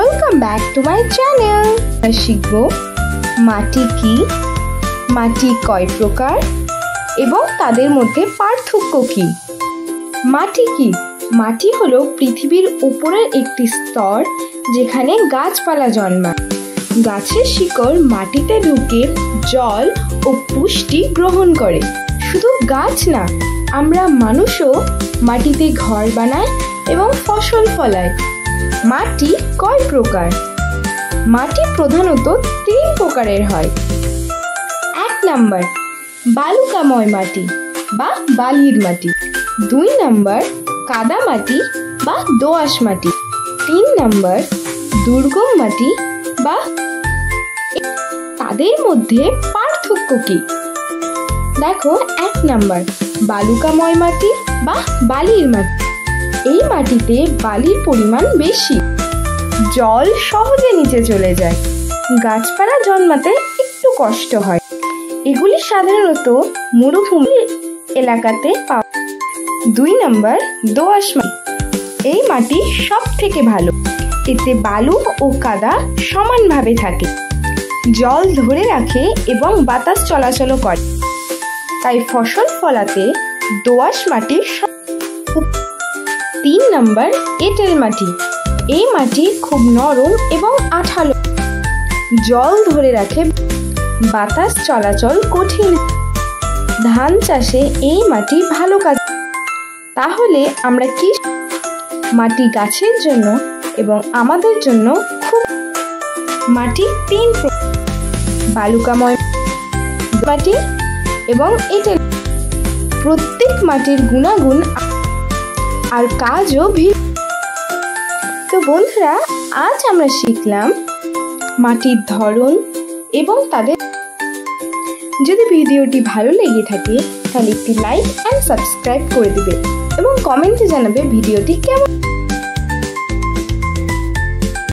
Welcome back to my channel. শিখব মাটি কি, মাটি কয় প্রকার এবং তাদের মধ্যে পার্থক্য কি। মাটি কি? মাটি হলো পৃথিবীর উপরের একটি স্তর যেখানে গাছপালা জন্মায়। গাছের শিকড় মাটিতে ঢুকে জল ও পুষ্টি গ্রহণ করে। শুধু গাছ না, আমরা মানুষও মাটিতে ঘর বানায় এবং ফসল ফলায়। মাটি কয় প্রকার? মাটি প্রধানত 3 প্রকারের হয়। 1 নাম্বার বালুকাময় মাটি বা বালির মাটি, 2 নাম্বার কাদা মাটি বা দোআঁশ মাটি, 3 নাম্বার দুর্গম মাটি বা। তাদের মধ্যে পার্থক্য কি? দেখো, 1 নাম্বার বালুকাময় মাটি বা বালির মাটি। এই মাটিতে বালির পরিমাণ বেশি, জল সহজে নিচে চলে যায়, গাছপালা জন্মাতে একটু কষ্ট হয়। এগুলি সাধারণত মরুভূমি এলাকাতে পাওয়া। 2 নাম্বার দোআঁশ মাটি। এই মাটি সব থেকে ভালো, এতে বালু ও কাদা সমানভাবে থাকে, জল ধরে রাখে এবং বাতাস চলাচল করে, তাই ফসল ফলাতে দোআঁশ মাটি। 3 নাম্বার এঁটেল মাটি। এই মাটি খুব নরম এবং আঠালো, জল ধরে রাখে, বাতাস চলাচল কঠিন। ধান চাষে এই মাটি ভালো কাজ। তাহলে আমরা কি? মাটি গাছের জন্য এবং আমাদের জন্য খুব। মাটি 3 প্রকার: বালুকাময় মাটি এবং এঁটেল। প্রত্যেক মাটির গুণাগুণ আর কাজও ভিন্ন। তো বন্ধুরা, আজ আমরা শিখলাম মাটির ধরন এবং তাদের। যদি ভিডিওটি ভালো লেগে থাকে তাহলে একটি লাইক এন্ড সাবস্ক্রাইব করে দিবে এবং কমেন্টে জানাবে ভিডিওটি কেমন।